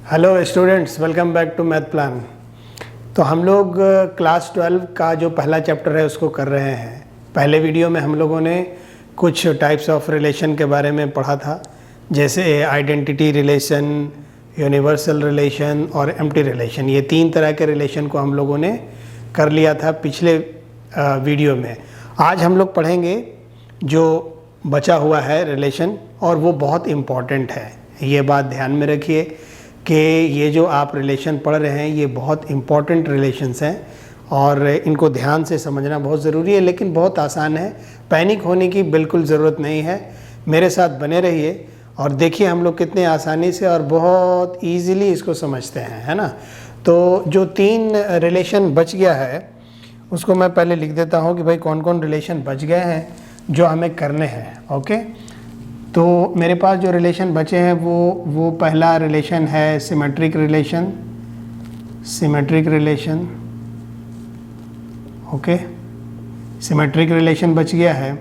Hello students, welcome back to math plan. तो हम लोग क्लास 12 का जो पहला चैप्टर है उसको कर रहे हैं। पहले वीडियो में हम लोगों ने कुछ टाइप्स ऑफ रिलेशन के बारे में पढ़ा था, जैसे आइडेंटिटी रिलेशन, यूनिवर्सल रिलेशन और एम्प्टी रिलेशन। ये तीन तरह के रिलेशन को हम लोगों ने कर लिया था पिछले वीडियो में। आज हम लोग पढ़ेंगे जो बचा हुआ है रिलेशन, और वो बहुत इम्पॉर्टेंट है। ये बात ध्यान में रखिए कि ये जो आप रिलेशन पढ़ रहे हैं ये बहुत इम्पॉर्टेंट रिलेशंस हैं और इनको ध्यान से समझना बहुत ज़रूरी है, लेकिन बहुत आसान है। पैनिक होने की बिल्कुल ज़रूरत नहीं है। मेरे साथ बने रहिए और देखिए हम लोग कितने आसानी से और बहुत ईजीली इसको समझते हैं, है ना। तो जो तीन रिलेशन बच गया है उसको मैं पहले लिख देता हूँ कि भाई कौन कौन रिलेशन बच गए हैं जो हमें करने हैं। ओके, तो मेरे पास जो रिलेशन बचे हैं वो पहला रिलेशन है symmetric relation. Okay, symmetric relation बच गया है।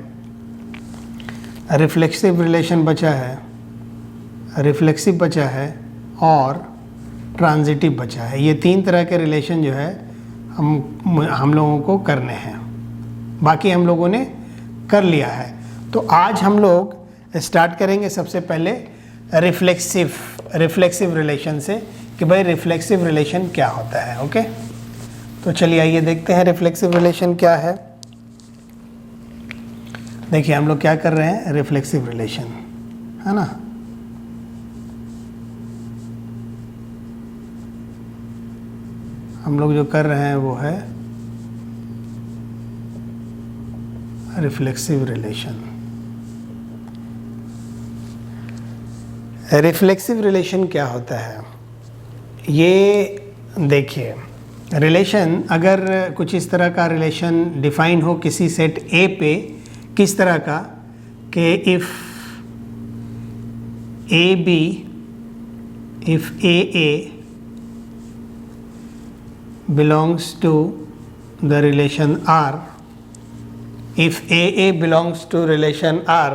रिफ्लेक्सिव रिलेशन बचा है, और ट्रांजिटिव बचा है। ये तीन तरह के रिलेशन जो है हम लोगों को करने हैं। बाकी हम लोगों ने कर लिया है। तो आज हम लोग स्टार्ट करेंगे सबसे पहले रिफ्लेक्सिव रिलेशन से कि भाई रिफ्लेक्सिव रिलेशन क्या होता है। ओके, तो चलिए आइए देखते हैं रिफ्लेक्सिव रिलेशन क्या है। देखिए हम लोग क्या कर रहे हैं, रिफ्लेक्सिव रिलेशन, है ना। हम लोग जो कर रहे हैं वो है रिफ्लेक्सिव रिलेशन। रिफ्लेक्सिव रिलेशन क्या होता है ये देखिए। रिलेशन अगर कुछ इस तरह का रिलेशन डिफाइन हो किसी सेट ए पे, किस तरह का कि if A belongs to the relation R, if AA belongs to relation R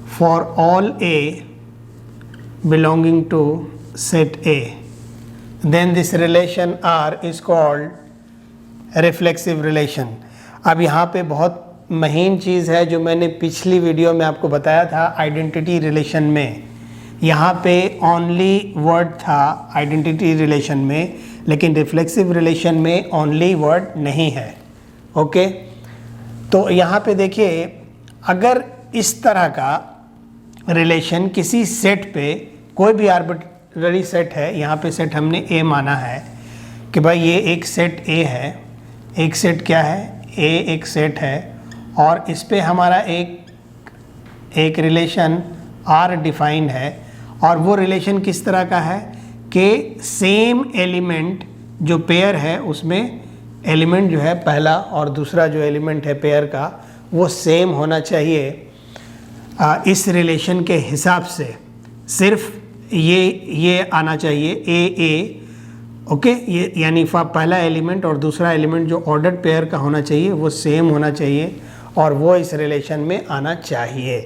for all A belonging to set A, then this relation R is called reflexive relation। अब यहाँ पे बहुत महीन चीज़ है जो मैंने पिछली वीडियो में आपको बताया था आइडेंटिटी रिलेशन में। यहाँ पे ओनली वर्ड था आइडेंटिटी रिलेशन में, लेकिन रिफ्लेक्सिव रिलेशन में ओनली वर्ड नहीं है। ओके, तो यहाँ पे देखिए अगर इस तरह का रिलेशन किसी सेट पे, कोई भी आर्बिट्ररी सेट है, यहाँ पे सेट हमने ए माना है कि भाई ये एक सेट ए है, एक सेट क्या है, ए एक सेट है, और इस पे हमारा एक रिलेशन आर डिफाइंड है। और वो रिलेशन किस तरह का है कि सेम एलिमेंट जो पेयर है उसमें एलिमेंट जो है पहला और दूसरा जो एलिमेंट है पेयर का वो सेम होना चाहिए। इस रिलेशन के हिसाब से सिर्फ ये आना चाहिए ए। ओके, ये यानी पहला एलिमेंट और दूसरा एलिमेंट जो ऑर्डर्ड पेयर का होना चाहिए वो सेम होना चाहिए और वो इस रिलेशन में आना चाहिए।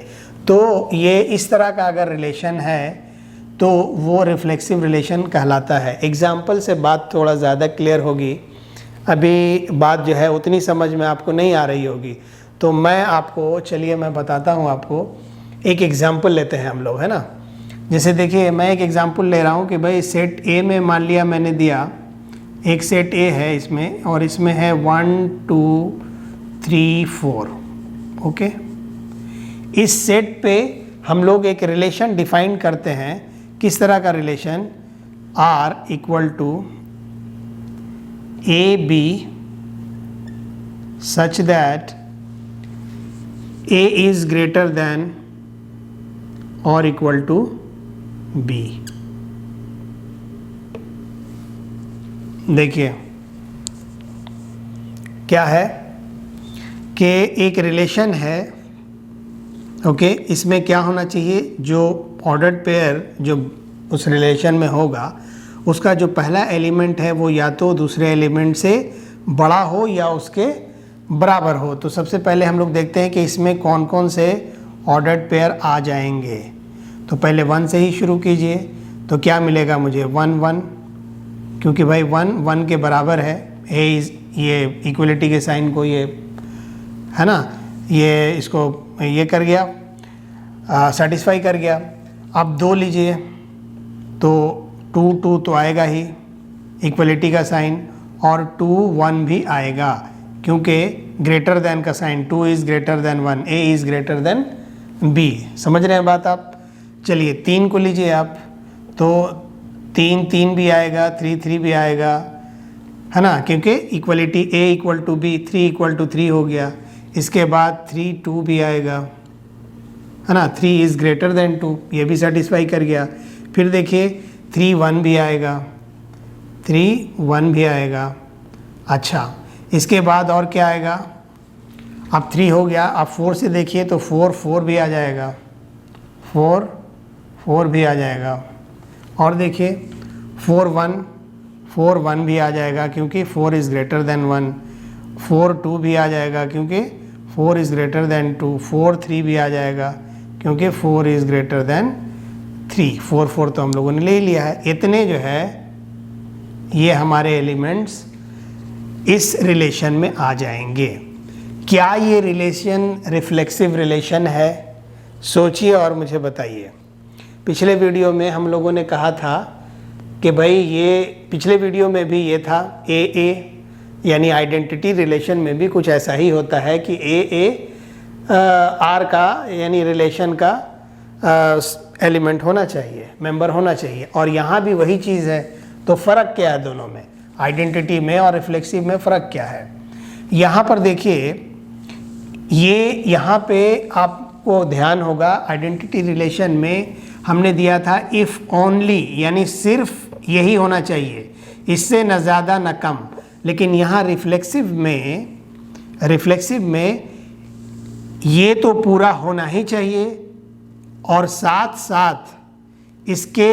तो ये इस तरह का अगर रिलेशन है तो वो रिफ्लेक्सिव रिलेशन कहलाता है। एग्जाम्पल से बात थोड़ा ज़्यादा क्लियर होगी। अभी बात जो है उतनी समझ में आपको नहीं आ रही होगी, तो मैं आपको, चलिए मैं बताता हूँ आपको। एक एग्जाम्पल लेते हैं हम लोग, है ना। जैसे देखिए मैं एक एग्जाम्पल ले रहा हूँ कि भाई सेट ए में मान लिया मैंने दिया, एक सेट ए है इसमें, और इसमें है 1 2 3 4। ओके, इस सेट पे हम लोग एक रिलेशन डिफाइन करते हैं। किस तरह का relation, R equal to A B such that A is greater than और इक्वल टू B। देखिए क्या है कि एक रिलेशन है। ओके, इसमें क्या होना चाहिए, जो ऑर्डर्ड पेयर जो उस रिलेशन में होगा उसका जो पहला एलिमेंट है वो या तो दूसरे एलिमेंट से बड़ा हो या उसके बराबर हो। तो सबसे पहले हम लोग देखते हैं कि इसमें कौन कौन से ऑर्डर्ड पेयर आ जाएंगे। तो पहले 1 से ही शुरू कीजिए। तो क्या मिलेगा मुझे 1 1, क्योंकि भाई 1 1 के बराबर है। ए इज ये इक्वलिटी के साइन को ये है ना, ये इसको ये कर गया, सेटिस्फाई कर गया। अब 2 लीजिए तो 2 2 तो आएगा ही इक्वलिटी का साइन, और 2 1 भी आएगा क्योंकि ग्रेटर देन का sign, 2 is greater than 1, A is greater than B. समझ रहे हैं बात आप? चलिए 3 को लीजिए आप, तो 3 3 भी आएगा, 3 3 भी आएगा, है ना, क्योंकि equality A equal to B, 3 equal to 3 हो गया। इसके बाद 3 2 भी आएगा, है ना, 3 इज़ ग्रेटर देन 2, ये भी सेटिस्फाई कर गया। फिर देखिए 3 1 भी आएगा, 3 1 भी आएगा। अच्छा, इसके बाद और क्या आएगा? अब 3 हो गया, अब 4 से देखिए तो 4 4 भी आ जाएगा, 4 4 भी आ जाएगा। और देखिए 4 1 भी आ जाएगा क्योंकि 4 इज़ ग्रेटर देन 1, 4 2 भी आ जाएगा क्योंकि 4 इज़ ग्रेटर देन 2, 4 3 भी आ जाएगा क्योंकि 4 इज़ ग्रेटर देन 3, 4 4 तो हम लोगों ने ले लिया है। इतने जो है ये हमारे एलिमेंट्स इस रिलेशन में आ जाएंगे। क्या ये रिलेशन रिफ्लेक्सिव रिलेशन है? सोचिए और मुझे बताइए। पिछले वीडियो में हम लोगों ने कहा था कि भाई ये पिछले वीडियो में भी ये था ए यानी आइडेंटिटी रिलेशन में भी कुछ ऐसा ही होता है कि ए आर का यानी रिलेशन का एलिमेंट होना चाहिए, मेंबर होना चाहिए, और यहाँ भी वही चीज़ है। तो फ़र्क क्या है दोनों में, आइडेंटिटी में और रिफ्लेक्सिव में फ़र्क क्या है? यहाँ पर देखिए, ये यहाँ पे आपको ध्यान होगा, आइडेंटिटी रिलेशन में हमने दिया था इफ़ ओनली, यानी सिर्फ यही होना चाहिए, इससे न ज़्यादा न कम। लेकिन यहाँ रिफ्लेक्सिव में ये तो पूरा होना ही चाहिए, और साथ साथ इसके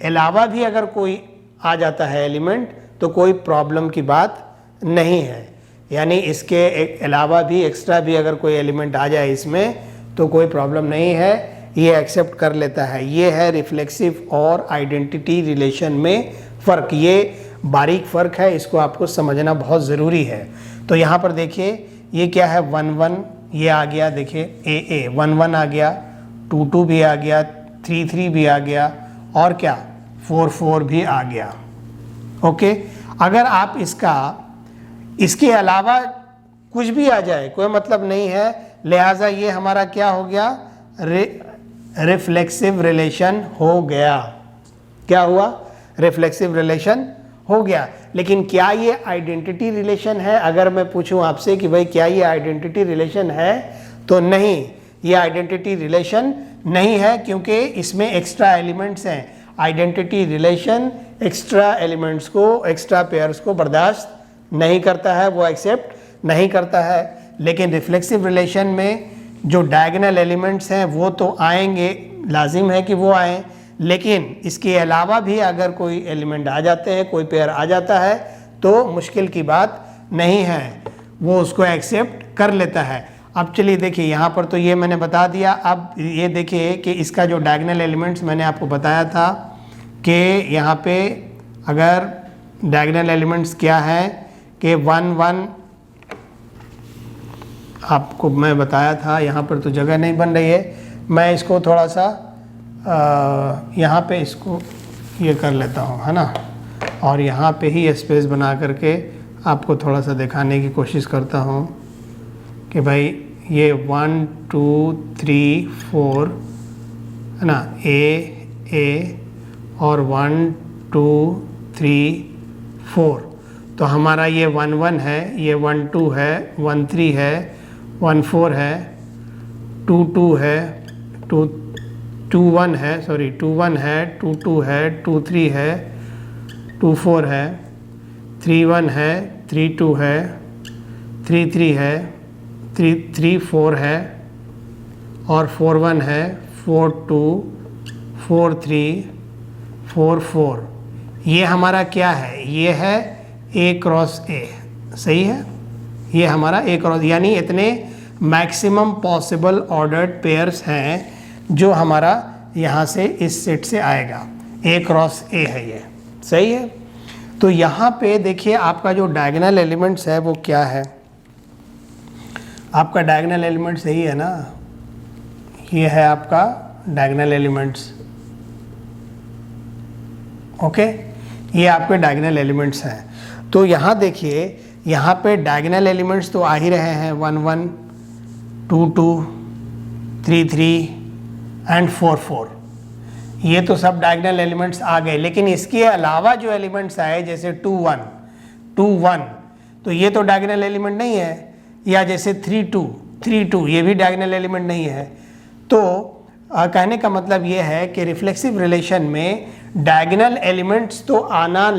अलावा भी अगर कोई आ जाता है एलिमेंट तो कोई प्रॉब्लम की बात नहीं है। यानी इसके अलावा भी एक्स्ट्रा भी अगर कोई एलिमेंट आ जाए इसमें तो कोई प्रॉब्लम नहीं है, ये एक्सेप्ट कर लेता है। ये है रिफ्लेक्सिव और आइडेंटिटी रिलेशन में फ़र्क। ये बारीक फ़र्क है, इसको आपको समझना बहुत ज़रूरी है। तो यहाँ पर देखिए ये क्या है, 1 1 ये आ गया, देखिए ए 1 1 आ गया, 2 2 भी आ गया, 3 3 भी आ गया, और क्या 4 4 भी आ गया। ओके, अगर आप इसके अलावा कुछ भी आ जाए कोई मतलब नहीं है, लिहाजा ये हमारा क्या हो गया, रिफ्लेक्सिव रिलेशन हो गया। क्या हुआ? रिफ्लेक्सिव रिलेशन हो गया। लेकिन क्या ये आइडेंटिटी रिलेशन है? अगर मैं पूछूं आपसे कि भाई क्या ये आइडेंटिटी रिलेशन है, तो नहीं, ये आइडेंटिटी रिलेशन नहीं है, क्योंकि इसमें एक्स्ट्रा एलिमेंट्स हैं। आइडेंटिटी रिलेशन एक्स्ट्रा एलिमेंट्स को, एक्स्ट्रा पेयर्स को बर्दाश्त नहीं करता है, वो एक्सेप्ट नहीं करता है। लेकिन रिफ्लेक्सिव रिलेशन में जो डायगोनल एलिमेंट्स हैं वो तो आएंगे, लाजिम है कि वो आएँ, लेकिन इसके अलावा भी अगर कोई एलिमेंट आ जाते हैं, कोई पेयर आ जाता है, तो मुश्किल की बात नहीं है, वो उसको एक्सेप्ट कर लेता है। अब चलिए देखिए, यहाँ पर तो ये मैंने बता दिया। अब ये देखिए कि इसका जो डायगोनल एलिमेंट्स मैंने आपको बताया था कि यहाँ पे अगर डायगोनल एलिमेंट्स क्या है कि 1 1 आपको मैं बताया था। यहाँ पर तो जगह नहीं बन रही है, मैं इसको थोड़ा सा यहाँ पे इसको ये कर लेता हूँ, है ना, और यहाँ पे ही स्पेस बना करके आपको थोड़ा सा दिखाने की कोशिश करता हूँ कि भाई ये 1 2 3 4 है ना, ए और 1 2 3 4, तो हमारा ये 1 1 है, ये 1 2 है, 1 3 है, 1 4 है, 2 2 है, 2 1 है, सॉरी 2 1 है, 2 2 है, 2 3 है, 2 4 है, 3 1 है, 3 2 है, 3 3 है, 3 4 है, और 4 1 है, 4 2 4 3 4 4। ये हमारा क्या है? ये है A क्रॉस A, सही है। ये हमारा A क्रॉस, यानी इतने मैक्सिमम पॉसिबल ऑर्डर्ड पेयर्स हैं जो हमारा यहाँ से इस सेट से आएगा। ए क्रॉस ए है ये, सही है। तो यहाँ पे देखिए आपका जो डायगोनल एलिमेंट्स है वो क्या है, आपका डायगोनल एलिमेंट सही है ना, ये है आपका डायगोनल एलिमेंट्स, ओके, ये आपके डायगोनल एलिमेंट्स हैं। तो यहाँ देखिए यहाँ पे डायगोनल एलिमेंट्स तो आ ही रहे हैं 1 1 2 2 3 3 एंड 4 4, ये तो सब डायगोनल एलिमेंट्स आ गए। लेकिन इसके अलावा जो एलिमेंट्स आए जैसे 2 1 2 1, तो ये तो डायगोनल एलिमेंट नहीं है, या जैसे 3 2 3 2, ये भी डायगोनल एलिमेंट नहीं है। तो कहने का मतलब ये है कि रिफ्लेक्सिव रिलेशन में डायगोनल एलिमेंट्स तो आना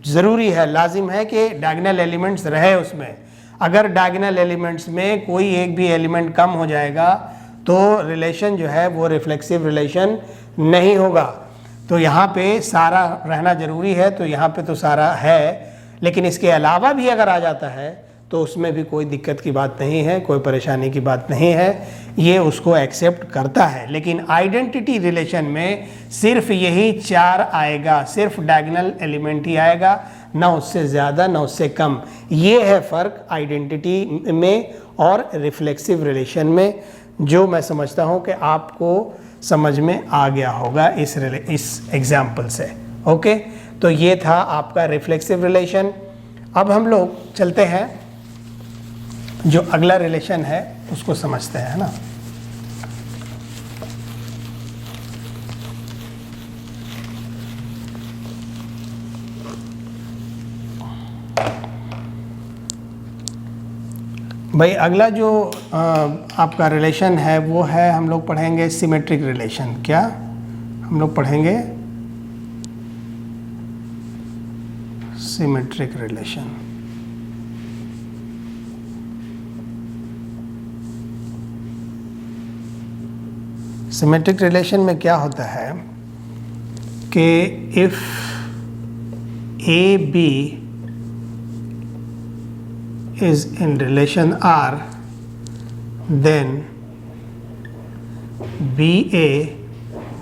ज़रूरी है, लाजिम है कि डायगोनल एलिमेंट्स रहे उसमें। अगर डायगोनल एलिमेंट्स में कोई एक भी एलिमेंट कम हो जाएगा तो रिलेशन जो है वो रिफ्लेक्सिव रिलेशन नहीं होगा। तो यहाँ पे सारा रहना ज़रूरी है, तो यहाँ पे तो सारा है, लेकिन इसके अलावा भी अगर आ जाता है तो उसमें भी कोई दिक्कत की बात नहीं है, कोई परेशानी की बात नहीं है, ये उसको एक्सेप्ट करता है। लेकिन आइडेंटिटी रिलेशन में सिर्फ यही 4 आएगा, सिर्फ डायगोनल एलिमेंट ही आएगा, ना उससे ज़्यादा ना उससे कम। ये है फ़र्क आइडेंटिटी में और रिफ्लेक्सिव रिलेशन में, जो मैं समझता हूँ कि आपको समझ में आ गया होगा इस एग्जाम्पल से। ओके, तो ये था आपका रिफ्लेक्सिव रिलेशन। अब हम लोग चलते हैं जो अगला रिलेशन है उसको समझते हैं, है ना। भाई अगला जो आपका रिलेशन है वो है, हम लोग पढ़ेंगे सिमेट्रिक रिलेशन। क्या हम लोग पढ़ेंगे? Symmetric relation. सिमेट्रिक रिलेशन में क्या होता है कि if A B is in relation R, then BA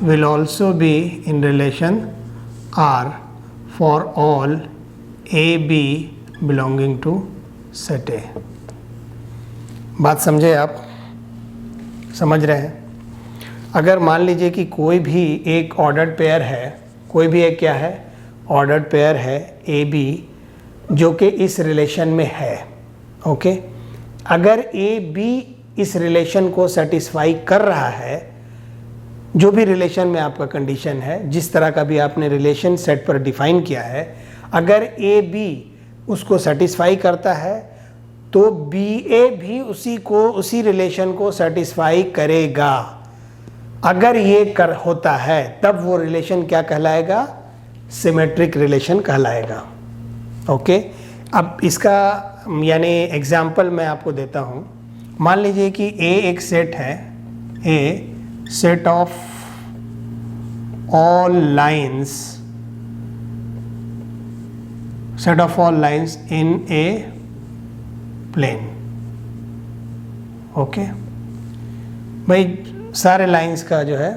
will also be in relation R for all AB belonging to set A। बात समझे आप? समझ रहे हैं? अगर मान लीजिए कि कोई भी एक ऑर्डर्ड पेयर है, कोई भी एक क्या है, ऑर्डर्ड पेयर है AB, जो कि इस रिलेशन में है, ओके। अगर ए बी इस रिलेशन को सेटिस्फाई कर रहा है, जो भी रिलेशन में आपका कंडीशन है, जिस तरह का भी आपने रिलेशन सेट पर डिफाइन किया है, अगर ए बी उसको सेटिस्फाई करता है तो बी ए भी उसी रिलेशन को सेटिस्फाई करेगा। अगर ये होता है तब वो रिलेशन क्या कहलाएगा? सिमेट्रिक रिलेशन कहलाएगा। ओके, अब इसका यानी एग्जाम्पल मैं आपको देता हूँ। मान लीजिए कि ए एक सेट है, a set of all lines, set of all lines in a plane. Okay भाई, सारे लाइंस का जो है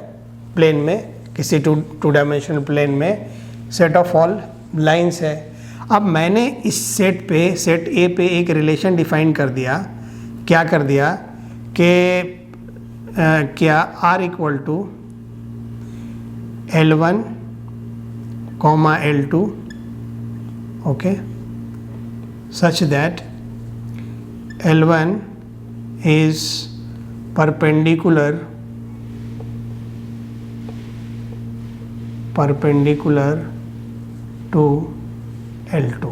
प्लेन में, किसी टू डायमेंशनल प्लेन में सेट ऑफ ऑल लाइंस है। अब मैंने इस सेट ए पे एक रिलेशन डिफाइन कर दिया। क्या कर दिया कि क्या R equal to L1 comma L2, okay, such that L1 is perpendicular to L2।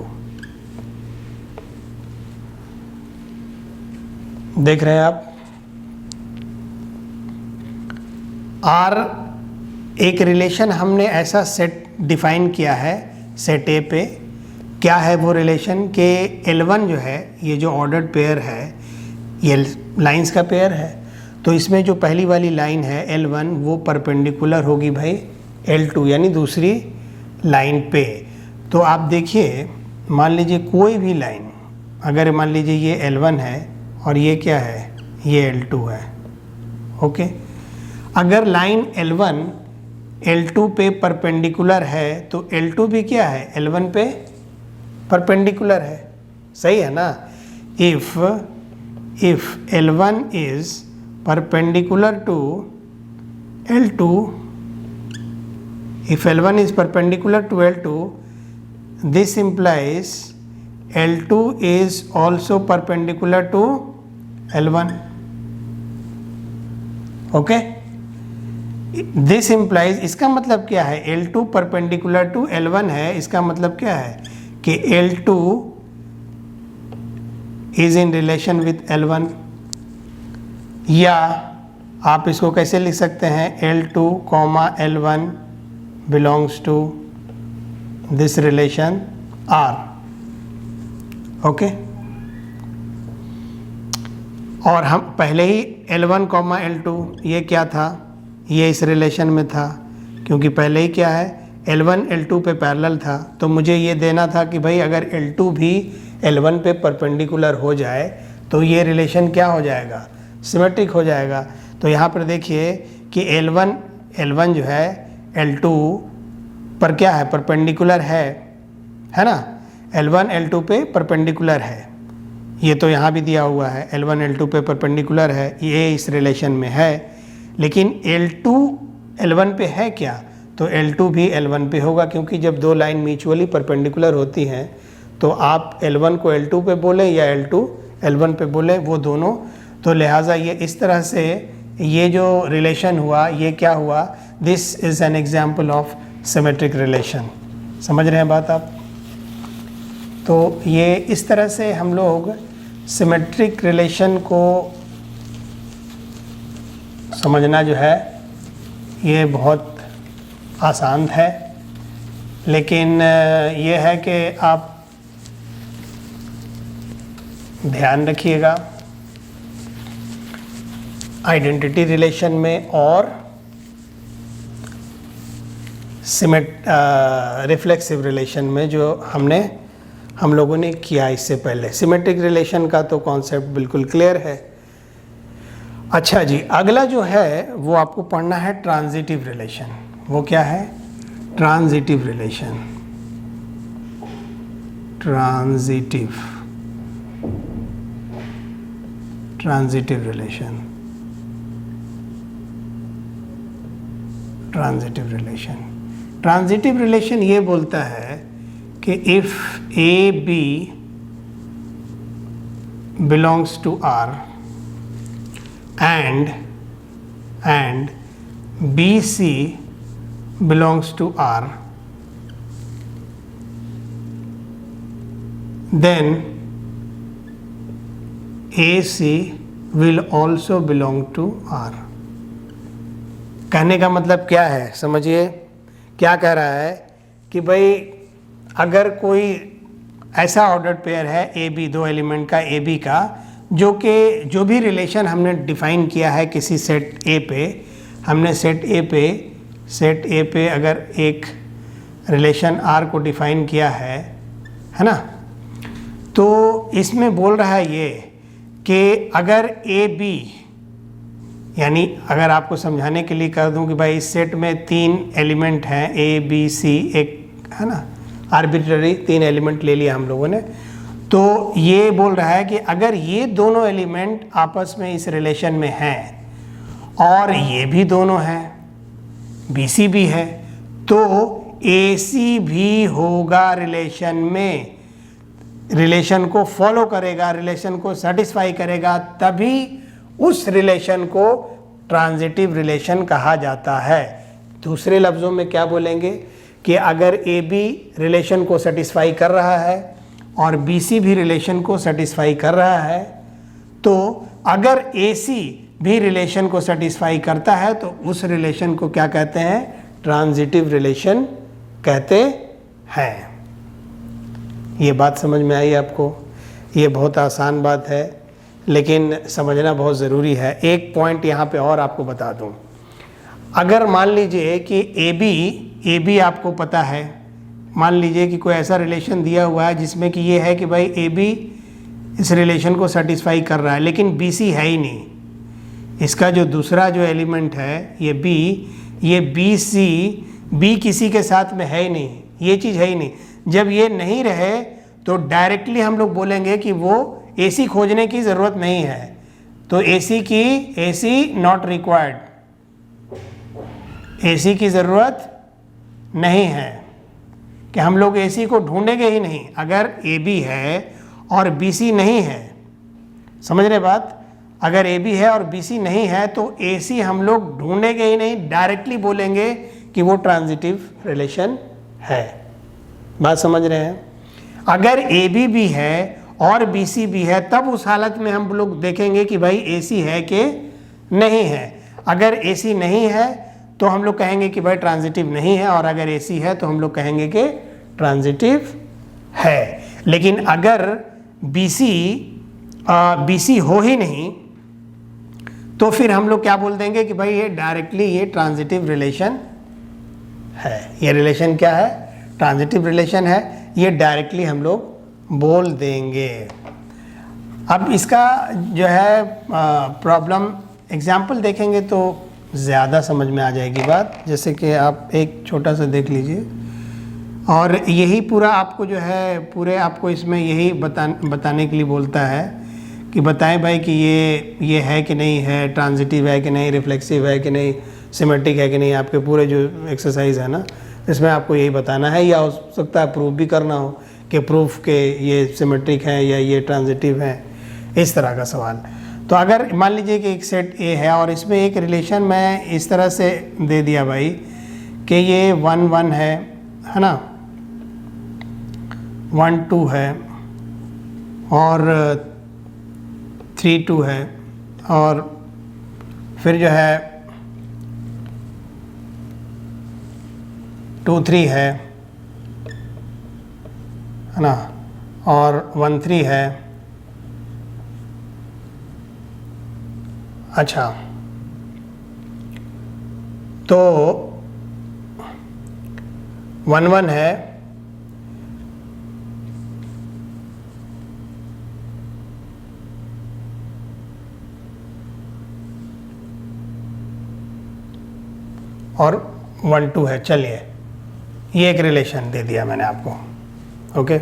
देख रहे हैं आप? R एक रिलेशन हमने ऐसा सेट डिफाइन किया है सेट ए पे। क्या है वो रिलेशन कि L1 जो है, ये जो ऑर्डर्ड पेयर है, ये लाइंस का पेयर है, तो इसमें जो पहली वाली लाइन है L1 वो परपेंडिकुलर होगी भाई L2 यानी दूसरी लाइन पे। तो आप देखिए, मान लीजिए कोई भी लाइन, अगर मान लीजिए ये L1 है और ये क्या है, ये L2 है, ओके। अगर लाइन L1 L2 पे परपेंडिकुलर है तो L2 भी क्या है, L1 पे परपेंडिकुलर है, सही है ना। If L1 is perpendicular to L2, if L1 is perpendicular to L2, this implies L2 is also perpendicular to L1. Okay? This implies, इसका मतलब क्या है, L2 perpendicular to L1 है, इसका मतलब क्या है कि L2 is in relation with L1, या आप इसको कैसे लिख सकते हैं, L2, L1 belongs to this relation R. Okay और हम पहले ही L1, L2 ये क्या था, ये इस रिलेशन में था, क्योंकि पहले ही क्या है, L1 L2 पे पैरेलल था, तो मुझे ये देना था कि भाई अगर L2 भी L1 पे परपेंडिकुलर हो जाए तो ये रिलेशन क्या हो जाएगा, सिमेट्रिक हो जाएगा। तो यहाँ पर देखिए कि L1 जो है L2 पर क्या है, परपेंडिकुलर है ना, L1 L2 पे परपेंडिकुलर है, ये तो यहाँ भी दिया हुआ है, L1 L2 पे परपेंडिकुलर है, ये इस रिलेशन में है। लेकिन L2 L1 पे है क्या, तो L2 भी L1 पे होगा, क्योंकि जब दो लाइन म्यूचुअली परपेंडिकुलर होती हैं तो आप L1 को L2 पे बोले या L2 L1 पे बोले, वो दोनों, तो लिहाजा ये इस तरह से ये जो रिलेशन हुआ ये क्या हुआ, this is an example of symmetric relation. समझ रहे हैं बात आप। तो ये इस तरह से हम लोग सिमेट्रिक रिलेशन को समझना जो है ये बहुत आसान है, लेकिन ये है कि आप ध्यान रखिएगा आइडेंटिटी रिलेशन में और रिफ्लेक्सिव रिलेशन में जो हम लोगों ने किया इससे पहले। सिमेट्रिक रिलेशन का तो कॉन्सेप्ट बिल्कुल क्लियर है। अच्छा जी, अगला जो है वो आपको पढ़ना है ट्रांजिटिव रिलेशन। वो क्या है, ट्रांजिटिव रिलेशन। ट्रांजिटिव रिलेशन ये बोलता है कि if A B belongs to R and BC belongs to R, then AC will also belong to R। कहने का मतलब क्या है, समझिए क्या कह रहा है कि भाई अगर कोई ऐसा ऑर्डर्ड पेयर है ए बी, दो एलिमेंट का ए बी का, जो भी रिलेशन हमने डिफ़ाइन किया है किसी सेट ए पे, हमने सेट ए पे अगर एक रिलेशन आर को डिफ़ाइन किया है ना, तो इसमें बोल रहा है ये कि अगर ए बी, यानी अगर आपको समझाने के लिए कर दूं कि भाई इस सेट में तीन एलिमेंट हैं ए बी सी, एक है ना आर्बिट्ररी तीन एलिमेंट ले लिया हम लोगों ने, तो ये बोल रहा है कि अगर ये दोनों एलिमेंट आपस में इस रिलेशन में हैं और ये भी दोनों हैं, BC भी है, तो AC भी होगा रिलेशन में, रिलेशन को फॉलो करेगा, रिलेशन को सेटिस्फाई करेगा, तभी उस रिलेशन को ट्रांजिटिव रिलेशन कहा जाता है। दूसरे लफ्ज़ों में क्या बोलेंगे कि अगर AB रिलेशन को सेटिस्फाई कर रहा है और BC भी रिलेशन को सेटिस्फाई कर रहा है, तो अगर AC भी रिलेशन को सेटिस्फाई करता है तो उस रिलेशन को क्या कहते हैं, ट्रांजिटिव रिलेशन कहते हैं। ये बात समझ में आई आपको? ये बहुत आसान बात है, लेकिन समझना बहुत ज़रूरी है। एक पॉइंट यहाँ पे और आपको बता दूँ, अगर मान लीजिए कि ए बी आपको पता है, मान लीजिए कि कोई ऐसा रिलेशन दिया हुआ है जिसमें कि ये है कि भाई ए बी इस रिलेशन को सेटिस्फाई कर रहा है, लेकिन BC है ही नहीं, इसका जो दूसरा जो एलिमेंट है ये B, ये बी सी, बी किसी के साथ में है ही नहीं, ये चीज़ है ही नहीं। जब ये नहीं रहे तो डायरेक्टली हम लोग बोलेंगे कि वो AC खोजने की ज़रूरत नहीं है। तो AC नॉट रिक्वायर्ड, AC की ज़रूरत नहीं है, कि हम लोग AC को ढूंढेंगे ही नहीं। अगर AB है और BC नहीं है, समझ रहे बात, अगर AB है और BC नहीं है तो AC हम लोग ढूंढेंगे ही नहीं, डायरेक्टली बोलेंगे कि वो ट्रांजिटिव रिलेशन है। बात समझ रहे हैं? अगर AB भी है और BC भी है तब उस हालत में हम लोग देखेंगे कि भाई AC है कि नहीं है। अगर AC नहीं है तो हम लोग कहेंगे कि भाई ट्रांजिटिव नहीं है, और अगर AC है तो हम लोग कहेंगे कि ट्रांजिटिव है। लेकिन अगर BC हो ही नहीं तो फिर हम लोग क्या बोल देंगे कि भाई ये डायरेक्टली ये ट्रांजिटिव रिलेशन है। ये रिलेशन क्या है? ट्रांजिटिव रिलेशन है, ये डायरेक्टली हम लोग बोल देंगे। अब इसका जो है प्रॉब्लम एग्जाम्पल देखेंगे तो ज़्यादा समझ में आ जाएगी बात। जैसे कि आप एक छोटा सा देख लीजिए, और यही पूरा आपको जो है पूरे आपको इसमें यही बताने के लिए बोलता है कि बताएं भाई कि ये है कि नहीं है, ट्रांजिटिव है कि नहीं, रिफ्लेक्सिव है कि नहीं, सिमेट्रिक है कि नहीं। आपके पूरे जो एक्सरसाइज है ना, इसमें आपको यही बताना है, या हो सकता है प्रूफ भी करना हो कि प्रूफ के ये सिमेट्रिक है या ये ट्रांजिटिव है, इस तरह का सवाल। तो अगर मान लीजिए कि एक सेट A है और इसमें एक रिलेशन मैं इस तरह से दे दिया भाई कि ये 1 1 है ना, 1 2 है और 3 2 है, और फिर जो है 2 3 है ना, और 1 3 है। अच्छा, तो 1 1 है, और 1 2 है। चलिए, ये एक रिलेशन दे दिया मैंने आपको, ओके।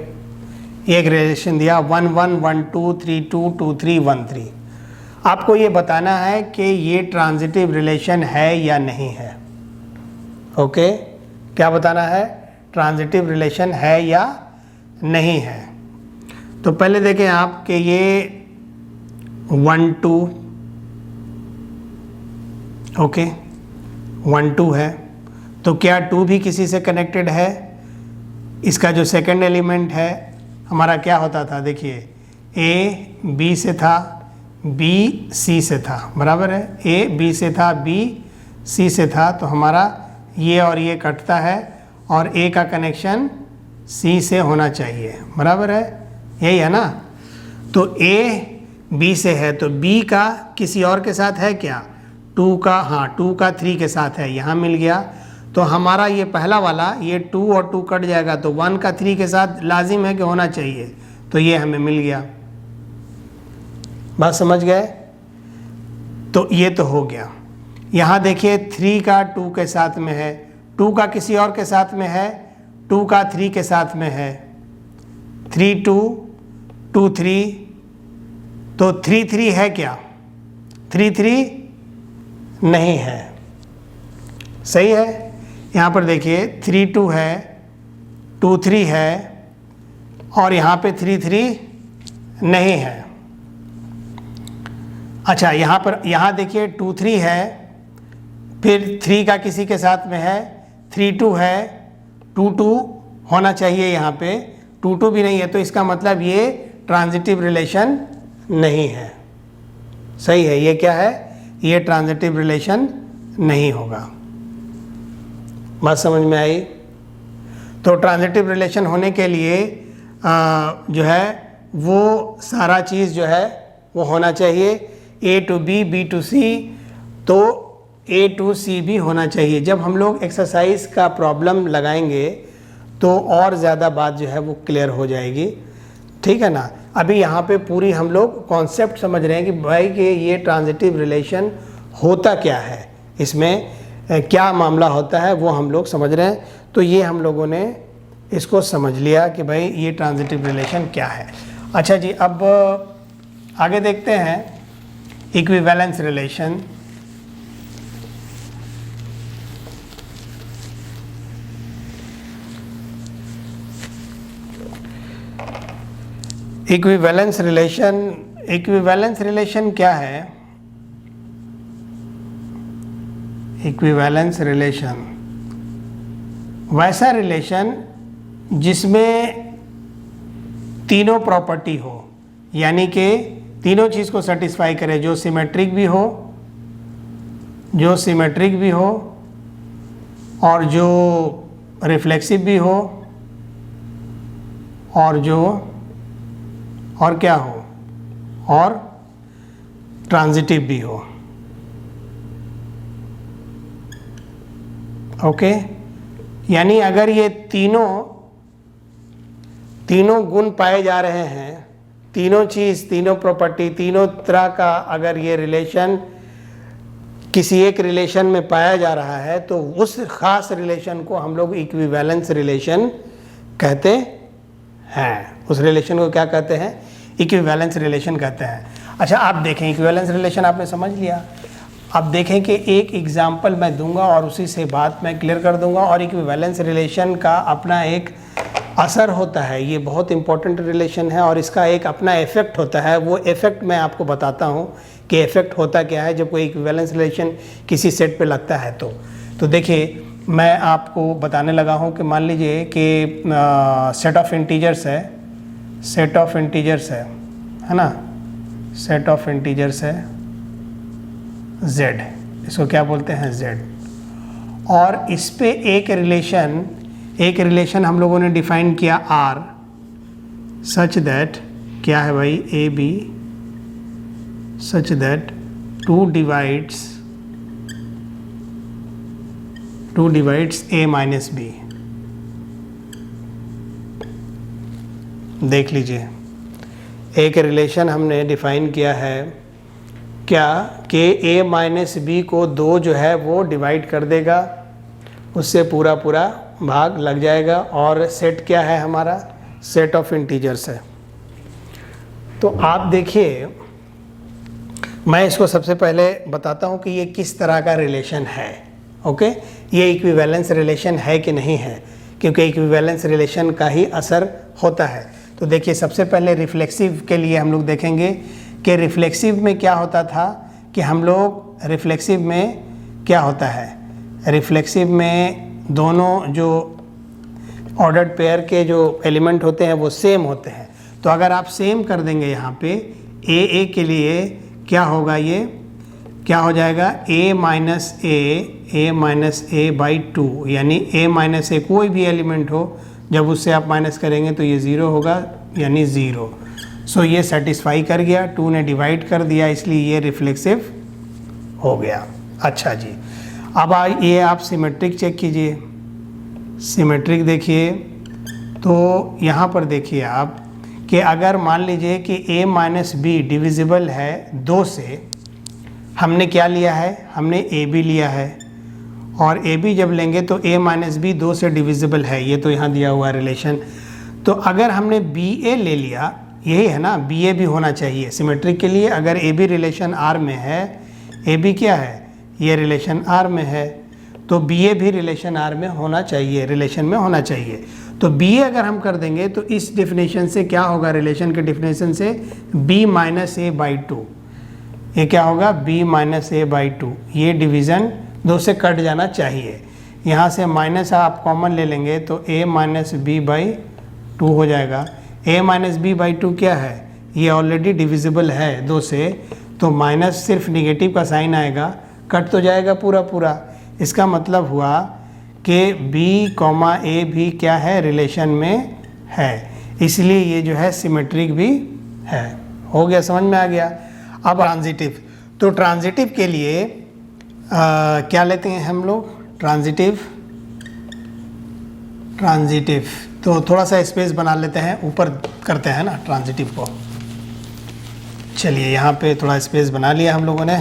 ये एक रिलेशन दिया 1 1 1 2 3 2 2 3 1 3। आपको ये बताना है कि ये ट्रांजिटिव रिलेशन है या नहीं है, ओके। क्या बताना है? ट्रांजिटिव रिलेशन है या नहीं है। तो पहले देखें आप कि ये 1 2, ओके, 1 2 है, तो क्या 2 भी किसी से कनेक्टेड है? इसका जो सेकंड एलिमेंट है हमारा क्या होता था, देखिए A B से था, B C से था, बराबर है। A B से था, B C से था, तो हमारा ये और ये कटता है और A का कनेक्शन C से होना चाहिए, बराबर है, यही है ना। तो A B से है तो B का किसी और के साथ है क्या? 2 का, हाँ 2 का 3 के साथ है, यहाँ मिल गया। तो हमारा ये पहला वाला, ये 2 और 2 कट जाएगा तो 1 का 3 के साथ लाजिम है कि होना चाहिए, तो ये हमें मिल गया। बात समझ गए? तो ये तो हो गया। यहाँ देखिए 3 का 2 के साथ में है, 2 का किसी और के साथ में है, 2 का 3 के साथ में है, 3 2 2 3, तो 3 3 है क्या? 3 3 नहीं है, सही है। यहाँ पर देखिए 3 2 है, 2 3 है, और यहाँ पे 3 3 नहीं है। अच्छा, यहाँ देखिए 2 3 है, फिर 3 का किसी के साथ में है, 3 2 है, 2 2 होना चाहिए, यहाँ पे 2 2 भी नहीं है, तो इसका मतलब ये ट्रांजिटिव रिलेशन नहीं है, सही है। ये क्या है? ये ट्रांजिटिव रिलेशन नहीं होगा। बात समझ में आई? तो ट्रांजिटिव रिलेशन होने के लिए जो है वो सारा चीज़ जो है वो होना चाहिए, A to B, B to C, तो A to C भी होना चाहिए। जब हम लोग एक्सरसाइज का प्रॉब्लम लगाएंगे तो और ज़्यादा बात जो है वो क्लियर हो जाएगी, ठीक है ना। अभी यहाँ पे पूरी हम लोग कॉन्सेप्ट समझ रहे हैं कि भाई कि ये ट्रांजिटिव रिलेशन होता क्या है, इसमें क्या मामला होता है वो हम लोग समझ रहे हैं। तो ये हम लोगों ने इसको समझ लिया कि भाई ये ट्रांजिटिव रिलेशन क्या है। अच्छा जी, अब आगे देखते हैं इक्विवेलेंस रिलेशन। इक्विवेलेंस रिलेशन क्या है? इक्विवेलेंस रिलेशन वैसा रिलेशन जिसमें तीनों प्रॉपर्टी हो, यानी कि तीनों चीज़ को सेटिस्फाई करे, जो सिमेट्रिक भी हो और जो रिफ्लेक्सिव भी हो और क्या हो, और ट्रांजिटिव भी हो। ओके, यानी अगर ये तीनों गुण पाए जा रहे हैं, तीनों चीज़, तीनों प्रॉपर्टी, तीनों तरह का अगर ये रिलेशन किसी एक रिलेशन में पाया जा रहा है, तो उस खास रिलेशन को हम लोग इक्विवेलेंस रिलेशन कहते हैं। उस रिलेशन को क्या कहते हैं? इक्विवेलेंस रिलेशन कहते हैं। अच्छा, आप देखें, इक्विवेलेंस रिलेशन आपने समझ लिया। अब देखें कि एक एग्जाम्पल मैं दूंगा और उसी से बात मैं क्लियर कर दूंगा। और इक्विवेलेंस रिलेशन का अपना एक असर होता है, ये बहुत इंपॉर्टेंट रिलेशन है और इसका एक अपना इफेक्ट होता है। वो इफेक्ट मैं आपको बताता हूँ कि इफेक्ट होता क्या है जब कोई इक्विवेलेंस रिलेशन किसी सेट पे लगता है। तो देखिए, मैं आपको बताने लगा हूँ कि मान लीजिए कि सेट ऑफ इंटीजर्स है, है ना, सेट ऑफ इंटीजर्स है z, इसको क्या बोलते हैं? z। और इस पे एक रिलेशन हम लोगों ने डिफाइन किया r, सच दैट क्या है भाई? A B such that 2 divides a minus b। देख लीजिए, एक रिलेशन हमने डिफाइन किया है क्या कि a माइनस बी को 2 जो है वो डिवाइड कर देगा, उससे पूरा भाग लग जाएगा। और सेट क्या है हमारा? सेट ऑफ इंटीजर्स है। तो आप देखिए, मैं इसको सबसे पहले बताता हूँ कि ये किस तरह का रिलेशन है। ओके, ये इक्विवेलेंस रिलेशन है कि नहीं है, क्योंकि इक्विवेलेंस रिलेशन का ही असर होता है। तो देखिए, सबसे पहले रिफ्लेक्सिव के लिए हम लोग देखेंगे कि रिफ्लेक्सिव में क्या होता था कि हम लोग रिफ्लेक्सिव में क्या होता है? रिफ्लेक्सिव में दोनों जो ऑर्डर्ड पेयर के जो एलिमेंट होते हैं वो सेम होते हैं। तो अगर आप सेम कर देंगे यहाँ पे ए के लिए, क्या होगा? ये क्या हो जाएगा? a माइनस ए बाई 2, यानी a माइनस ए कोई भी एलिमेंट हो, जब उससे आप माइनस करेंगे तो ये 0 होगा, यानी 0। सो ये सेटिस्फाई कर गया, 2 ने डिवाइड कर दिया, इसलिए ये रिफ्लेक्सिव हो गया। अच्छा जी, अब ये आप सिमेट्रिक चेक कीजिए। सिमेट्रिक देखिए, तो यहाँ पर देखिए आप कि अगर मान लीजिए कि a माइनस बी डिविजिबल है 2 से, हमने क्या लिया है? हमने ए बी लिया है, और ए बी जब लेंगे तो a माइनस बी 2 से डिविजिबल है, ये तो यहाँ दिया हुआ रिलेशन। तो अगर हमने बी ए ले लिया, यही है ना, बी ए भी होना चाहिए सिमेट्रिक के लिए। अगर ए बी रिलेशन आर में है, ए बी क्या है? ये रिलेशन आर में है, तो बी ए भी रिलेशन आर में होना चाहिए, रिलेशन में होना चाहिए। तो बी ए अगर हम कर देंगे तो इस डिफिनेशन से क्या होगा? रिलेशन के डिफिनेशन से b माइनस ए बाई 2, ये क्या होगा? b minus A by 2। ये डिवीज़न 2 से कट जाना चाहिए। यहाँ से माइनस आप कॉमन ले लेंगे तो a माइनस बी बाई 2 हो जाएगा। a माइनस बी बाई 2 क्या है? ये ऑलरेडी डिविजिबल है 2 से, तो माइनस सिर्फ निगेटिव का साइन आएगा, कट तो जाएगा पूरा। इसका मतलब हुआ कि b कॉमा ए भी क्या है? रिलेशन में है, इसलिए ये जो है सिमेट्रिक भी है। हो गया, समझ में आ गया। अब ट्रांजिटिव, तो ट्रांजिटिव के लिए क्या लेते हैं हम लोग? ट्रांजिटिव तो थोड़ा सा स्पेस बना लेते हैं, ऊपर करते हैं ना ट्रांजिटिव को। चलिए, यहाँ पे थोड़ा स्पेस बना लिया हम लोगों ने,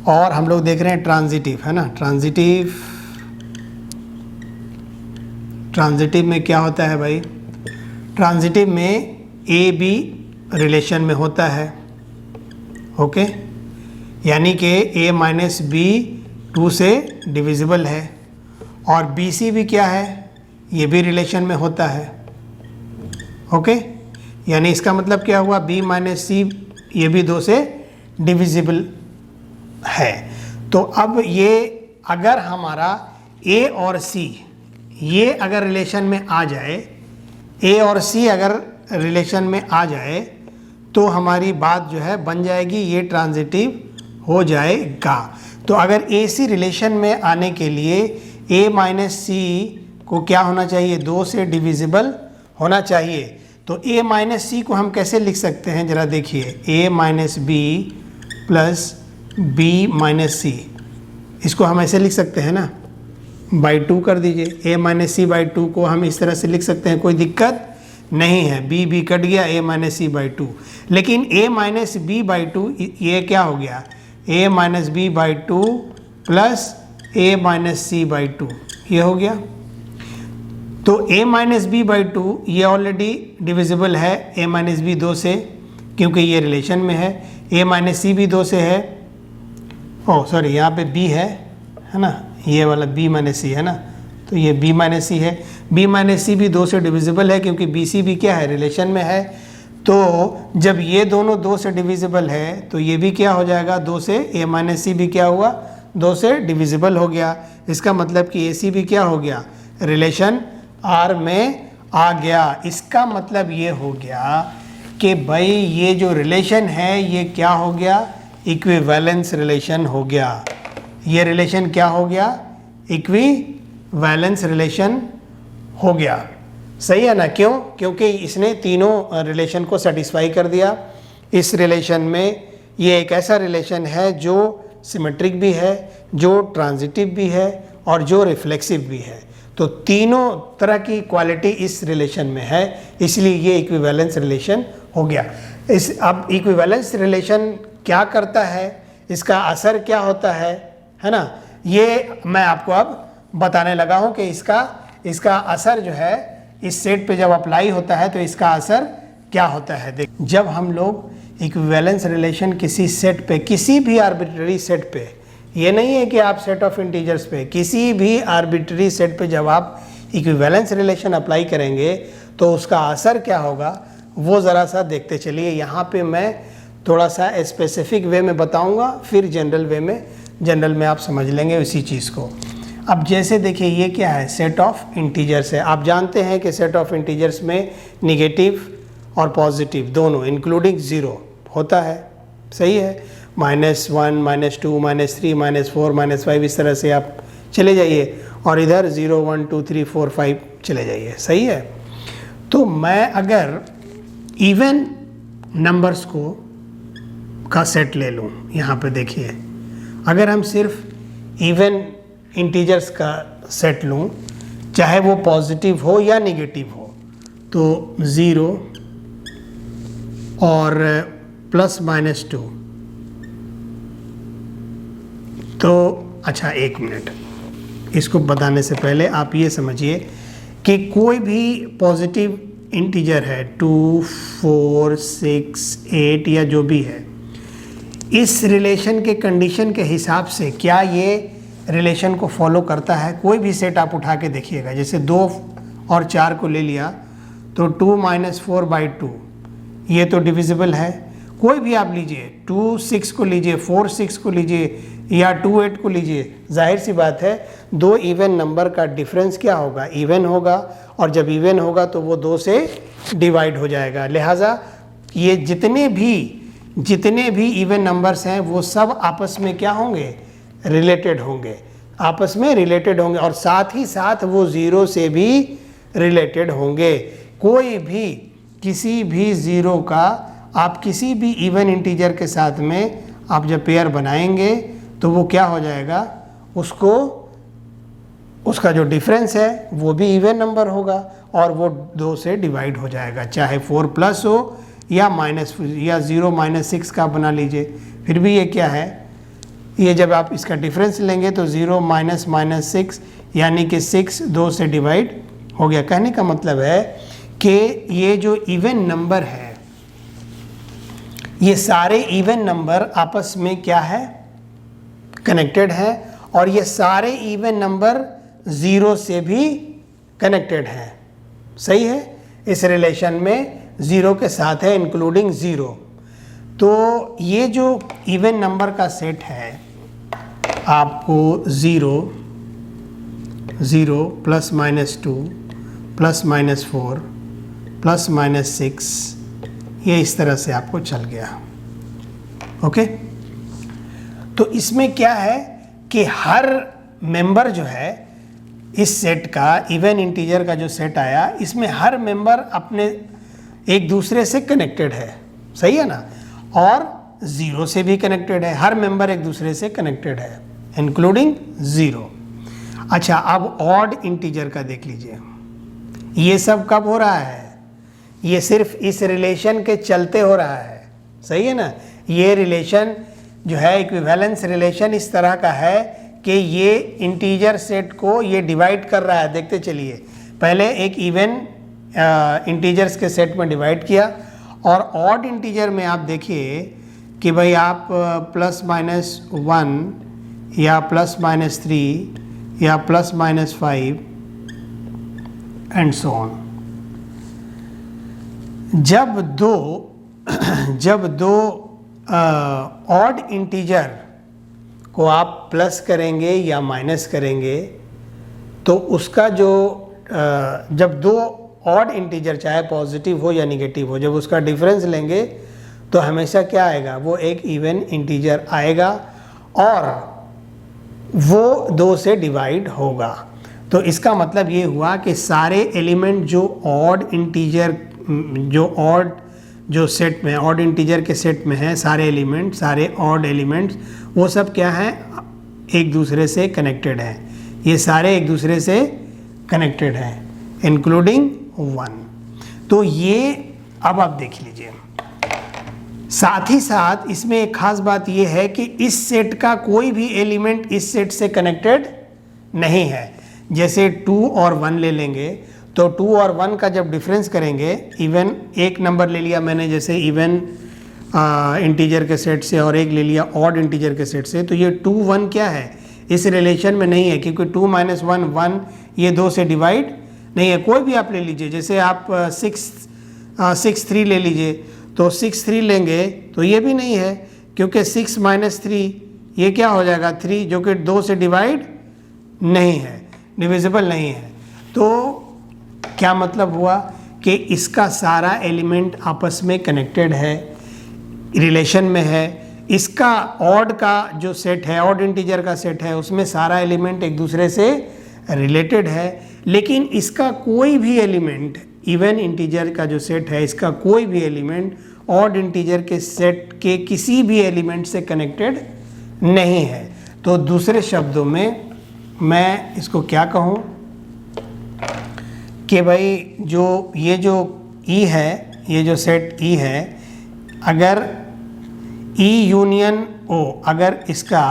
और हम लोग देख रहे हैं ट्रांजिटिव, है ना। ट्रांजिटिव में क्या होता है भाई, ट्रांजिटिव में ए बी रिलेशन में होता है, ओके, यानी कि ए माइनस बी 2 से डिविजिबल है, और बी सी भी क्या है, ये भी रिलेशन में होता है, ओके, यानी इसका मतलब क्या हुआ, बी माइनस सी ये भी 2 से डिविजिबल है। तो अब ये अगर हमारा ए और सी ये अगर रिलेशन में आ जाए, ए और सी अगर रिलेशन में आ जाए तो हमारी बात जो है बन जाएगी, ये ट्रांजिटिव हो जाएगा। तो अगर ए सी रिलेशन में आने के लिए ए माइनस सी को क्या होना चाहिए, 2 से डिविजिबल होना चाहिए। तो ए माइनस सी को हम कैसे लिख सकते हैं, ज़रा देखिए, A minus B plus B minus C, इसको हम ऐसे लिख सकते हैं ना, बाई 2 कर दीजिए। ए माइनस सी बाई 2 को हम इस तरह से लिख सकते हैं, कोई दिक्कत नहीं है, बी बी कट गया, ए माइनस सी बाई 2। लेकिन ए माइनस बी बाई 2 ये क्या हो गया, A minus B by 2 plus A minus C by 2, ये हो गया। तो a माइनस बी बाई 2 ये ऑलरेडी डिविजिबल है a माइनस बी 2 से, क्योंकि ये रिलेशन में है। a माइनस सी भी 2 से है, ओह सॉरी यहाँ पे b है ना, ये वाला b माइनस सी है ना, तो ये b माइनस सी है। b माइनस सी भी 2 से डिविजिबल है, क्योंकि बी सी भी क्या है, रिलेशन में है। तो जब ये दोनों 2 से डिविजिबल है तो ये भी क्या हो जाएगा, 2 से, a माइनस सी भी क्या हुआ, 2 से डिविजिबल हो गया। इसका मतलब कि ए सी भी क्या हो गया, रिलेशन आर में आ गया। इसका मतलब ये हो गया कि भाई ये जो रिलेशन है ये क्या हो गया, इक्विवेलेंस रिलेशन हो गया। ये रिलेशन क्या हो गया, इक्विवेलेंस रिलेशन हो गया। सही है ना, क्यों, क्योंकि इसने तीनों रिलेशन को सेटिस्फाई कर दिया। इस रिलेशन में ये एक ऐसा रिलेशन है जो सिमेट्रिक भी है, जो ट्रांजिटिव भी है और जो रिफ्लेक्सिव भी है। तो तीनों तरह की क्वालिटी इस रिलेशन में है, इसलिए ये इक्विवेलेंस रिलेशन हो गया। अब इक्विवेलेंस रिलेशन क्या करता है, इसका असर क्या होता है ना, ये मैं आपको अब बताने लगा हूँ कि इसका असर जो है इस सेट पे जब अप्लाई होता है तो इसका असर क्या होता है। देख, जब हम लोग इक्विवेलेंस रिलेशन किसी सेट पे, किसी भी आर्बिट्ररी सेट पे, ये नहीं है कि आप सेट ऑफ इंटीजर्स पे, किसी भी आर्बिट्ररी सेट पे जब आप इक्विवेलेंस रिलेशन अप्लाई करेंगे तो उसका असर क्या होगा वो ज़रा सा देखते चलिए। यहाँ पे मैं थोड़ा सा स्पेसिफिक वे में बताऊँगा, फिर जनरल में आप समझ लेंगे इसी चीज़ को। अब जैसे देखिए ये क्या है, सेट ऑफ इंटीजर्स है। आप जानते हैं कि सेट ऑफ इंटीजर्स में निगेटिव और पॉजिटिव दोनों इंक्लूडिंग ज़ीरो होता है, सही है। -1, -2, -3, -4, -5 इस तरह से आप चले जाइए, और इधर 0, 1, 2, 3, 4, 5 चले जाइए, सही है। तो मैं अगर इवन नंबर्स का सेट ले लूँ, यहाँ पे देखिए, अगर हम सिर्फ इवन इंटीजर्स का सेट लूँ, चाहे वो पॉजिटिव हो या नेगेटिव हो, तो 0 और +-2, तो अच्छा एक मिनट, इसको बताने से पहले आप ये समझिए कि कोई भी पॉजिटिव इंटीजर है 2, 4, 6, 8 या जो भी है, इस रिलेशन के कंडीशन के हिसाब से क्या ये रिलेशन को फॉलो करता है। कोई भी सेट आप उठा के देखिएगा, जैसे 2 और 4 को ले लिया तो 2 - 4 बाई 2 ये तो डिविजिबल है। कोई भी आप लीजिए, 2 6 को लीजिए, 4 6 को लीजिए या 2 8 को लीजिए, जाहिर सी बात है दो इवन नंबर का डिफरेंस क्या होगा, इवन होगा, और जब इवन होगा तो वो 2 से डिवाइड हो जाएगा। लिहाजा ये जितने भी इवन नंबर्स हैं वो सब आपस में क्या होंगे, रिलेटेड होंगे, आपस में रिलेटेड होंगे, और साथ ही साथ वो 0 से भी रिलेटेड होंगे। कोई भी किसी भी 0 का आप किसी भी इवन इंटीजर के साथ में आप जब पेयर बनाएंगे तो वो क्या हो जाएगा, उसका जो डिफरेंस है वो भी इवन नंबर होगा और वो 2 से डिवाइड हो जाएगा, चाहे 4 प्लस हो या 0 - 6 का बना लीजिए, फिर भी ये क्या है, ये जब आप इसका डिफरेंस लेंगे तो 0 माइनस माइनस 6 यानी कि 6 2 से डिवाइड हो गया। कहने का मतलब है कि ये जो इवन नंबर है, ये सारे इवन नंबर आपस में क्या है, कनेक्टेड है, और ये सारे इवन नंबर 0 से भी कनेक्टेड है। सही है, इस रिलेशन में 0 के साथ है, इंक्लूडिंग 0। तो ये जो इवन नंबर का सेट है आपको 0 0 plus minus 2 plus minus 4 plus minus 6, ये इस तरह से आपको चल गया। ओके, तो इसमें क्या है कि हर मेंबर जो है इस सेट का, इवन इंटीजर का जो सेट आया, इसमें हर मेंबर अपने एक दूसरे से कनेक्टेड है। सही है ना, और 0 से भी कनेक्टेड है, हर मेंबर एक दूसरे से कनेक्टेड है इंक्लूडिंग 0। अच्छा, अब ऑड इंटीजर का देख लीजिए। ये सब कब हो रहा है, ये सिर्फ इस रिलेशन के चलते हो रहा है। सही है ना, ये रिलेशन जो है इक्विवेलेंस रिलेशन इस तरह का है कि ये इंटीजर सेट को ये डिवाइड कर रहा है। देखते चलिए, पहले एक इवन इंटीजर्स के सेट में डिवाइड किया, और ऑड इंटीजर में आप देखिए कि भाई आप प्लस माइनस 1 या प्लस माइनस 3 या plus minus 5 and so on. जब दो ऑड इंटीजर को आप प्लस करेंगे या माइनस करेंगे तो उसका जो जब दो ऑड इंटीजर चाहे पॉजिटिव हो या निगेटिव हो, जब उसका डिफरेंस लेंगे तो हमेशा क्या आएगा, वो एक इवन इंटीजर आएगा और वो 2 से डिवाइड होगा। तो इसका मतलब ये हुआ कि सारे एलिमेंट जो ऑड इंटीजर जो सेट में, ऑड इंटीजर के सेट में है, सारे एलिमेंट, सारे ऑड एलिमेंट्स, वो सब क्या है, एक दूसरे से कनेक्टेड है। ये सारे एक दूसरे से कनेक्टेड हैं इंक्लूडिंग 1। तो ये अब आप देख लीजिए। साथ ही साथ इसमें एक खास बात ये है कि इस सेट का कोई भी एलिमेंट इस सेट से कनेक्टेड नहीं है। जैसे 2 और 1 ले लेंगे तो 2 और 1 का जब डिफरेंस करेंगे, इवन एक नंबर ले लिया मैंने जैसे इवन इंटीजर के सेट से, और एक ले लिया ऑड इंटीजर के सेट से, तो ये 2 1 क्या है, इस रिलेशन में नहीं है, क्योंकि 2 माइनस 1 1, ये 2 से डिवाइड नहीं है। कोई भी आप ले लीजिए, जैसे आप 6 3 ले लीजिए, तो 6 3 लेंगे तो ये भी नहीं है, क्योंकि 6 माइनस 3 ये क्या हो जाएगा, 3, जो कि 2 से डिवाइड नहीं है, डिविजिबल नहीं है। तो क्या मतलब हुआ कि इसका सारा एलिमेंट आपस में कनेक्टेड है, रिलेशन में है। इसका ऑड का जो सेट है, ऑड इंटीजर का सेट है, उसमें सारा एलिमेंट एक दूसरे से रिलेटेड है। लेकिन इसका कोई भी एलिमेंट, इवन इंटीजर का जो सेट है, इसका कोई भी एलिमेंट ऑड इंटीजर के सेट के किसी भी एलिमेंट से कनेक्टेड नहीं है। तो दूसरे शब्दों में मैं इसको क्या कहूँ कि भाई ये जो E है, ये जो सेट E है, अगर E यूनियन O, अगर इसका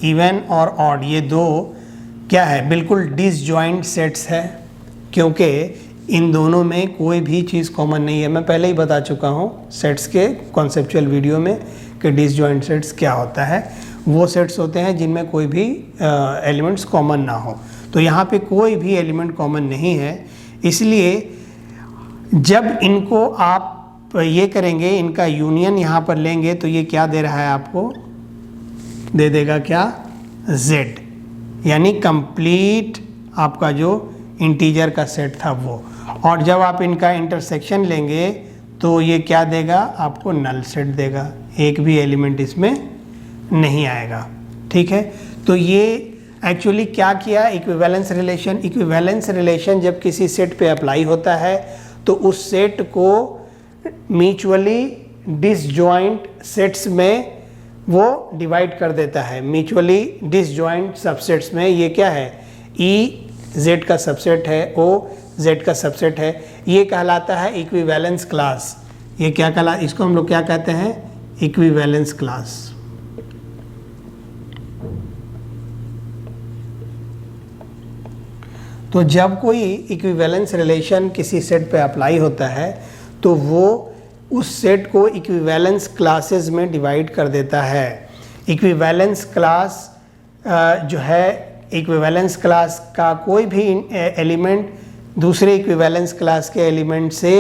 इवन और ऑड ये दो क्या है, बिल्कुल डिसजॉइंट सेट्स है, क्योंकि इन दोनों में कोई भी चीज़ कॉमन नहीं है। मैं पहले ही बता चुका हूँ सेट्स के कॉन्सेप्चुअल वीडियो में कि डिसजॉइंट सेट्स क्या होता है। वो सेट्स होते हैं जिनमें कोई भी एलिमेंट्स कॉमन ना हो। तो यहाँ पे कोई भी एलिमेंट कॉमन नहीं है, इसलिए जब इनको आप ये करेंगे, इनका यूनियन यहाँ पर लेंगे, तो ये क्या दे रहा है आपको, दे देगा क्या, z, यानी कंप्लीट आपका जो इंटीजर का सेट था वो। और जब आप इनका इंटरसेक्शन लेंगे तो ये क्या देगा आपको, नल सेट देगा, एक भी एलिमेंट इसमें नहीं आएगा। ठीक है, तो ये एक्चुअली क्या किया, इक्विवेलेंस रिलेशन जब किसी सेट पे अप्लाई होता है तो उस सेट को म्यूचुअली डिसजॉइंट सेट्स में वो डिवाइड कर देता है, म्यूचुअली डिसजॉइंट सबसेट्स में। ये क्या है, E Z का सबसेट है, O Z का सबसेट है, ये कहलाता है इक्विवेलेंस क्लास। ये क्या इसको हम लोग क्या कहते हैं, इक्विवेलेंस क्लास। तो जब कोई इक्विवेलेंस रिलेशन किसी सेट पे अप्लाई होता है तो वो उस सेट को इक्विवेलेंस क्लासेस में डिवाइड कर देता है। इक्विवेलेंस क्लास जो है, इक्विवेलेंस क्लास का कोई भी एलिमेंट दूसरे इक्विवेलेंस क्लास के एलिमेंट से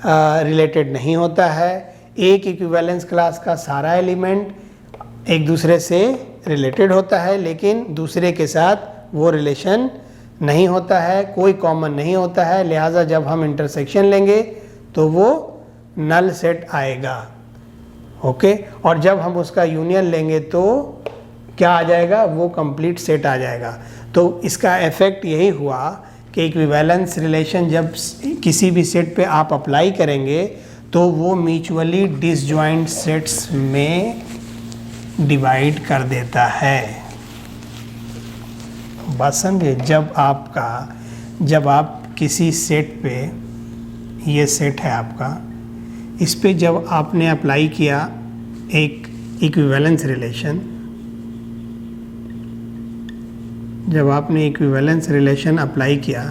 रिलेटेड नहीं होता है। एक इक्विवेलेंस क्लास का सारा एलिमेंट एक दूसरे से रिलेटेड होता है, लेकिन दूसरे के साथ वो रिलेशन नहीं होता है, कोई कॉमन नहीं होता है। लिहाजा जब हम इंटरसेक्शन लेंगे तो वो नल सेट आएगा। ओके, और जब हम उसका यूनियन लेंगे तो क्या आ जाएगा, वो कंप्लीट सेट आ जाएगा। तो इसका इफेक्ट यही हुआ कि इक्विवेलेंस रिलेशन जब किसी भी सेट पे आप अप्लाई करेंगे तो वो म्यूचुअली डिसजॉइंट सेट्स में डिवाइड कर देता है। बात समझे? जब आप किसी सेट पे, ये सेट है आपका, इस पे जब आपने अप्लाई किया एक इक्विवेलेंस रिलेशन, जब आपने इक्विवेलेंस रिलेशन अप्लाई किया,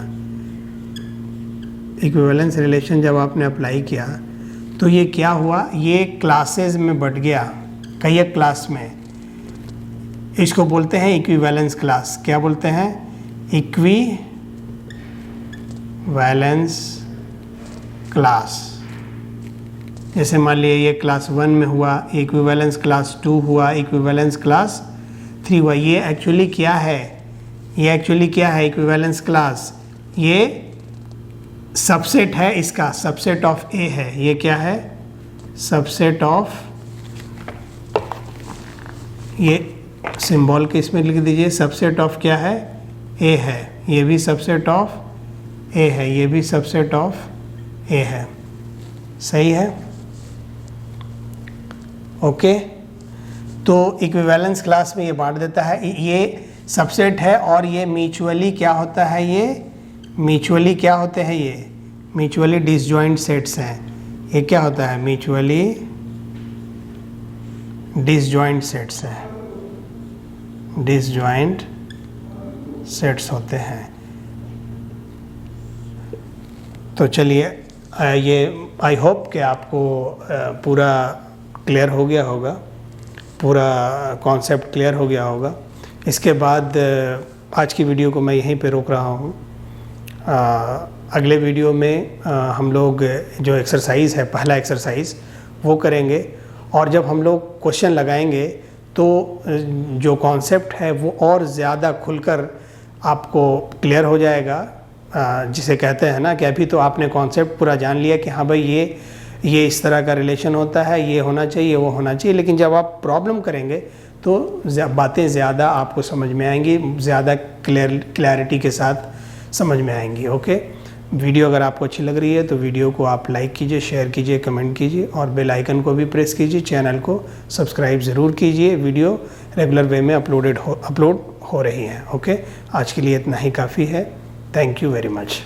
इक्विवेलेंस रिलेशन जब आपने अप्लाई किया तो ये क्या हुआ, ये क्लासेस में बट गया, कई एक क्लास में। इसको बोलते हैं इक्विवेलेंस क्लास। क्या बोलते हैं? Equivalence class. जैसे मान लिया ये क्लास 1 में हुआ, इक्विवेलेंस क्लास 2 हुआ, इक्विवेलेंस क्लास 3 हुआ। ये एक्चुअली क्या है? इक्विवेलेंस क्लास ये सबसेट है, इसका सबसेट ऑफ ए है। ये क्या है? सबसेट ऑफ, ये सिंबल के इसमें लिख दीजिए, सबसेट ऑफ क्या है? ए है। ये भी सबसेट ऑफ ए है, ये भी सबसेट ऑफ ए है। सही है? ओके, तो इक्विवेलेंस क्लास में ये बांट देता है, ये सबसेट है और ये म्यूचुअली क्या होता है? ये म्यूचुअली क्या होते हैं? ये म्यूचुअली डिसजॉइंट सेट्स हैं। ये क्या होता है? म्यूचुअली डिसजॉइंट सेट्स हैं, डिसजॉइंट सेट्स होते हैं। तो चलिए, ये आई होप कि आपको पूरा क्लियर हो गया होगा, पूरा कॉन्सेप्ट क्लियर हो गया होगा। इसके बाद आज की वीडियो को मैं यहीं पे रोक रहा हूँ। अगले वीडियो में हम लोग जो एक्सरसाइज है, पहला एक्सरसाइज वो करेंगे, और जब हम लोग क्वेश्चन लगाएंगे तो जो कॉन्सेप्ट है वो और ज़्यादा खुलकर आपको क्लियर हो जाएगा। जिसे कहते हैं ना कि अभी तो आपने कॉन्सेप्ट पूरा जान लिया कि हाँ भाई ये इस तरह का रिलेशन होता है, ये होना चाहिए, वो होना चाहिए, लेकिन जब आप प्रॉब्लम करेंगे तो बातें ज़्यादा आपको समझ में आएंगी, ज़्यादा क्लैरिटी के साथ समझ में आएंगी। ओके, वीडियो अगर आपको अच्छी लग रही है तो वीडियो को आप लाइक कीजिए, शेयर कीजिए, कमेंट कीजिए और बेल आइकन को भी प्रेस कीजिए। चैनल को सब्सक्राइब ज़रूर कीजिए। वीडियो रेगुलर वे में अपलोड हो रही है। ओके, आज के लिए इतना ही काफ़ी है। Thank you very much.